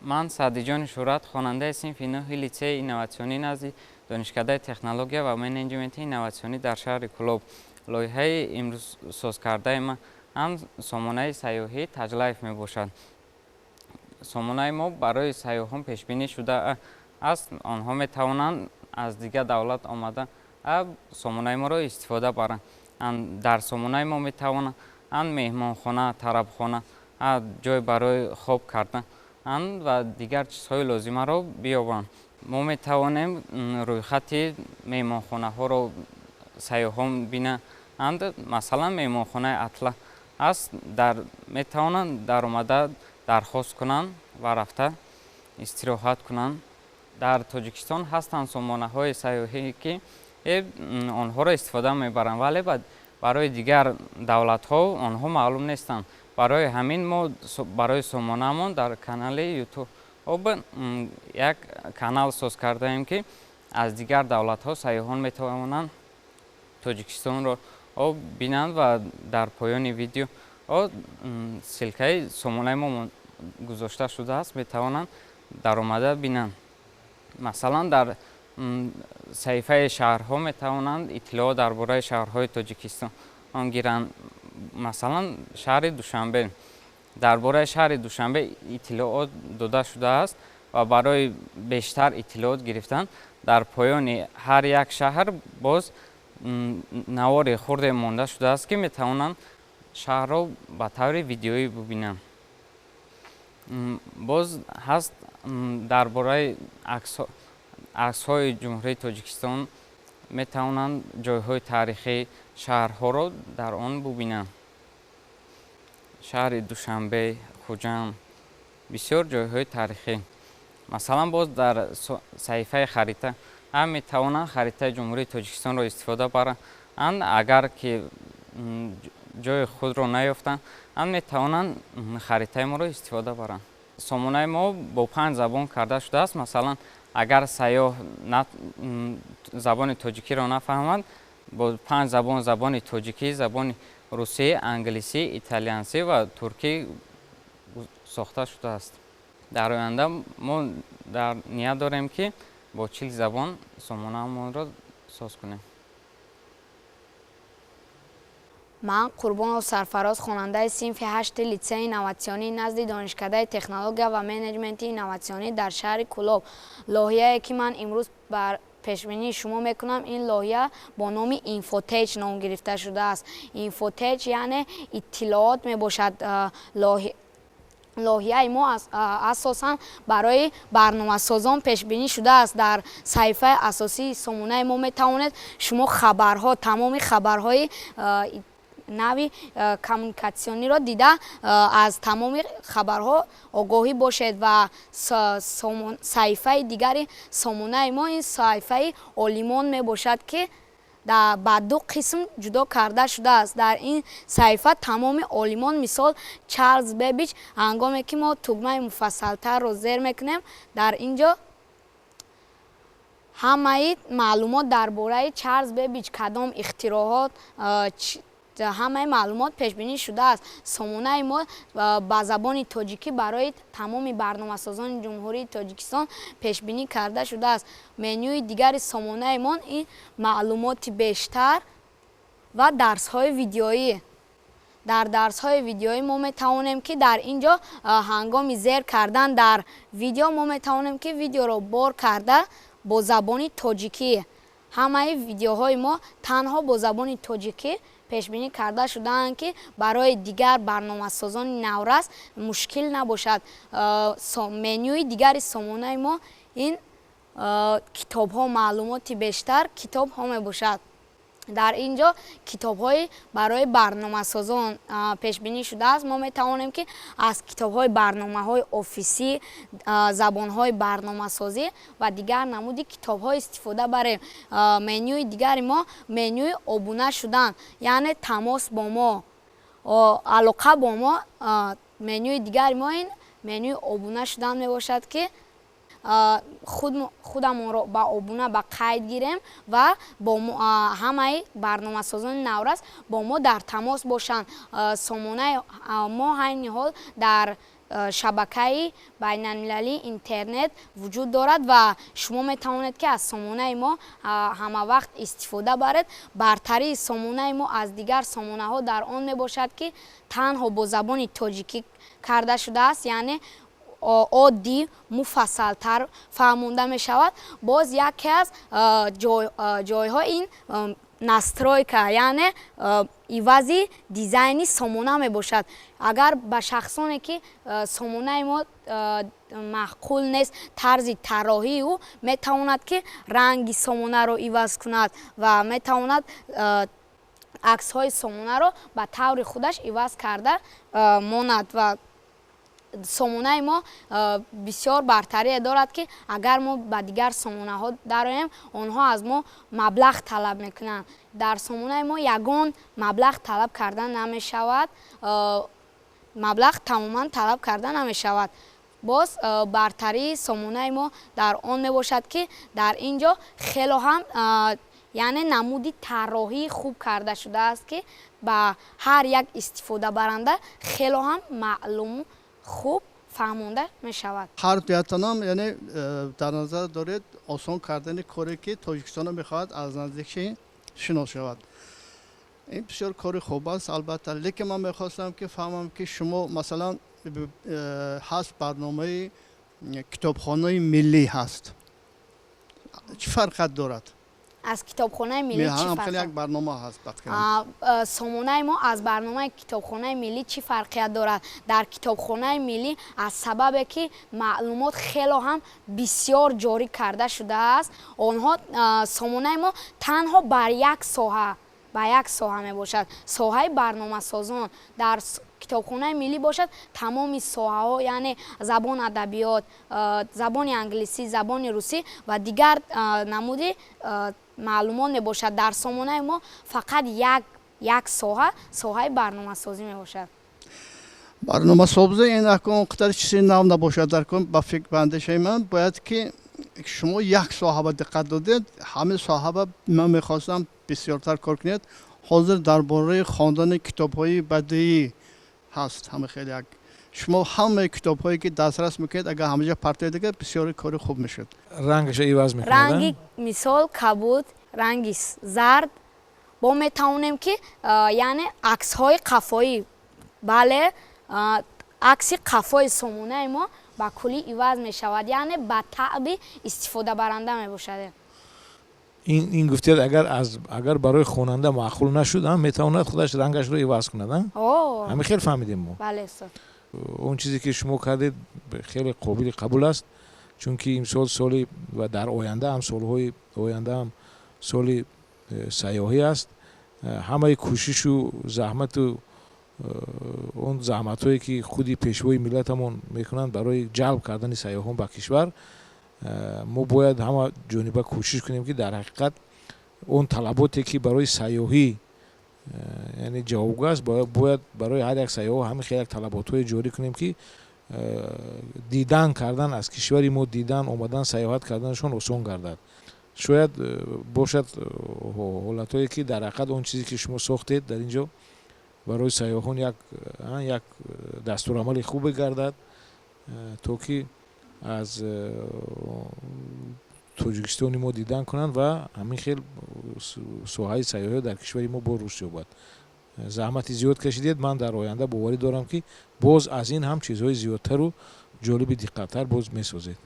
من صادیجان شورت خواننده صنف 9 لیسه اینواسیونی نزد دانشکده تکنولوژی و منیجمنت اینواسیونی در شهر کلوب. لایحه امروز ساز کرده ما هم سامانه سیاحی تجلیف می باشد. سامانه ما برای سیاحان پیش بینی شده است. آنها می توانند از دیگر دولت آمده سامانه ما را استفاده برند. در سامانه ما می توانند مهمانخانه، طربخانه، جای برای خواب کردن و دیگر چیزهای لازمه را بیابند. ما می توانیم روی خط مهمانخانه ها را سیاحان بینند. مثلا مهمانخانه اطلع است، می توانند در آمده درخواست کنند و رفته استراحت کنند. در تاجیکستان هستند سامانه های سیاحی که آنها را استفاده می برند، ولی برای دیگر دولت ها آنها معلوم نیستند. برای همین ما برای سامانه ما در کانال یوتیوب یک کانال ساز کرده ایم که از دیگر دولت ها سیاحان می توانند تاجیکستان را بینند و در پایان ویدیو سلکه سامانه ما گذاشته شده است، می توانند در آمده بینند. مثلا در صحیفه شهرها می توانند اطلاعات درباره شهرهای تاجیکستان گیرند. مثلا شهر دوشنبه، درباره شهر دوشنبه اطلاعات داده شده است و برای بیشتر اطلاعات گرفتن در پایان هر یک شهر باز نوار خورده مانده شده است که می توانند شهر را به طور ویدیویی ببینند. باز هست درباره عکس‌های جمهوری تاجیکستان، می توانند جایهای تاریخی شهرها را در آن ببینند. شهر دوشنبه، خوجند، بسیار جایهای تاریخی. مثلا باز در صحیفه خریطه هم می توانند خریطه جمهوری تاجیکستان را استفاده برند. اگر که جای خود را نیافتند هم می توانند خریطه ما را استفاده برند. سامانه ما با 5 زبان کرده شده است. مثلا اگر سیاح زبان تاجیکی را نفهمند، با 5 زبان، زبان تاجیکی، زبان روسی، انگلیسی، ایتالیانسی و ترکی ساخته شده است. در آینده ما در نیت داریم که با 40 زبان سامانه ما را ساز کنیم. من قربان و سرفراز خواننده صنف 8 لیسه اینواسیونی نزد دانشکده تکنولوژی و منیجمنت اینواسیونی در شهر کلوب. لایحه‌ای که من امروز بر پیشبینی شما میکنم، این لایحه با نام اینفوتیج نام گرفته شده است. اینفوتیج یعنی اطلاعات می باشد. لایحه ما اساساً برای برنامه سازان پیش بینی شده است. در صفحه اساسی سامانه ما می توانید شما خبرها، تمام خبرهای نوی کمیونیکاسیونی را دیده از تمام خبرها آگاهی باشید. و صفحه دیگری سامانه ما این صفحه عالمان می باشد که با 2 قسم جدا کرده شده است. در این صفحه تمام عالمان، مثال چارلز بیبیج، هنگامی که ما تگمه مفصل‌تر را زیر میکنیم در اینجا همه معلومات درباره چارلز بیبیج، کدام اختراعات، همه معلومات پیش بینی شده است. سامانه ما با زبان تاجیکی برای تمام برنامه سازان جمهوری تاجیکستان پیش بینی کرده شده است. منوی دیگر سامانه ما این معلومات بیشتر و درس های ویدیویی. در درس های ویدیویی ما می توانیم که در اینجا هنگام زیر کردن در ویدیو ما می توانیم که ویدیو را بار کرده با زبان تاجیکی. همه ویدیوهای ما تنها با زبان تاجیکی پیش بینی کرده شدند که برای دیگر برنامه سازان نورس مشکل نباشد. منوی دیگر سامانه ما این کتاب ها، معلوماتی بیشتر کتاب ها می باشد. در اینجا کتاب های برای برنامه سازان پیش بینی شده است. ما می توانیم که از کتاب های برنامه های آفیسی، زبان های برنامه سازی و دیگر نمودی کتاب های استفاده بریم. منوی دیگر ما منوی ابونه شدن، یعنی تماس با ما، علاقه با ما. منوی دیگر ما این منوی ابونه شدن می باشد که худамонро ба обуна ба қайд гирем ва бо ҳамаи барномасозони наврас бо мо дар тамос бошанд. Сомонаи мо ҳайни ҳол дар шабакаи байналмилалии интернет вуҷуд дорад ва шумо метавонед ки аз сомонаи мо ҳама вақт истифода баред. Бартарии сомонаи мо аз дигар сомонаҳо дар он мебошад ки танҳо бо забони тоҷикӣ карда шудааст, яъне оддӣ муфассалтар фаҳмонда мешавад. Боз яке аз ҷойҳо ин настройка, яъне ивази дизайни сомона мебошад. Агар ба шахсоне ки сомонаи мо маъқул нест тарзи тарроҳии ӯ, метавонад ки ранги сомонаро иваз кунад ва метавонад аксҳои сомонаро ба таври худаш иваз карда монад. Ва сомонаи мо бисёр бартарие дорад ки агар мо ба дигар сомонаҳо дароем, онҳо аз мо маблағ талаб мекунанд. Дар сомонаи мо ягон маблағ талаб карда намешавад, маблағ тамоман талаб карда намешавад. Боз бартарии сомонаи мо дар он мебошад ки дар ин ҷо хело ҳам яъне намуди тарроҳии хуб карда шудааст ки ба ҳар як истифодабаранда хело ҳам маълум хуб фаҳмонда мешавад. ҳар ҷиҳатонам яъне дар назар доред осон кардани коре ки Тоҷикистон мехоҳад аз наздик шинос шавад. ин бисёр кори хуб аст албатта, лекин ман мехостам ки фаҳмам ки шумо масалан ҳаст барномаи китобхонаи миллӣ ҳаст. чӣ фарқат дорад? аз китобхонаи миллӣ чӣ фарқ? як барнома ҳаст. сомонаи мо аз барномаи китобхонаи миллӣ чӣ фарқият дорад? Дар китобхонаи миллӣ аз сабабе ки маълумот хело ҳам бисёр ҷорӣ карда шудааст, онҳо сомонаи мо танҳо бар як соҳа мебошад. Соҳаи барномасозон дар китобхонаи миллӣ бошад, тамоми соҳаҳо, яъне забон адабиёт, забони англисӣ, забони русӣ ва дигар намуди маълумот мебошад. Дар сомонаи мо фақат як соҳаи барномасозӣ мебошад. барномасозӣ ин акон қадар чизи нав набошад. ба фикр ба андешаи ман бояд ки шумо як соҳа ба диққат додед, ҳамин соҳа ман мехостам бисёртар кор кунед. ҳозир дар бораи хондани китобҳои бадиӣ ҳаст. ҳама хеле як шумо ҳамаи китобҳое ки дастрас мекунед, агар ҳамаҷа партия дига бисёри кори хуб мешуд. рангаш иваз мекунад. Ранги мисол кабуд, ранги зард, бо метавонем ки яъне аксҳои қафоӣ, бале, акси қафои сомонаи мо ба кулли иваз мешавад, яъне ба таъби истифодабаранда мебошад. ин гуфтед агар барои хонанда маъқул нашуд, метавонад худаш рангашро иваз кунад. ҳамин хел фаҳмидем мо. Бале устод. он чизе ки шумо кардед хеле қобили қабул аст, чунки имсол соли ва дар оянда ҳам солҳои оянда ҳам соли сайёҳӣ аст. ҳамаи кӯшишу заҳмату он заҳматҳое ки худи пешвои миллатамон мекунанд барои ҷалб кардани сайёҳон ба кишвар, мо бояд ҳама ҷониба кӯшиш кунем ки дар ҳақиқат он талаботе ки барои сайёҳӣ яъне ҷавобгӯ аст, бояд барои ҳар як сайёҳ ҳамин хеле як талаботҳое ҷорӣ кунем ки дидан кардан аз кишвари мо, дидан омадан саёҳат карданашон осон гардад. шояд бошад ҳолатҳое ки дар ҳақиқат он чизе ки шумо сохтед дар ин ҷо барои сайёҳон як дастурамали хубе гардад, то ки аз Тоҷикистони мо дидан кунанд ва ҳамин хел соҳаи сайёҳӣ дар кишвари мо бо рушд ёбад. заҳмати зиёд кашидед. Ман дар оянда боварӣ дорам ки боз аз ин ҳам чизҳои зиёдтару ҷолиби диққаттар боз месозед.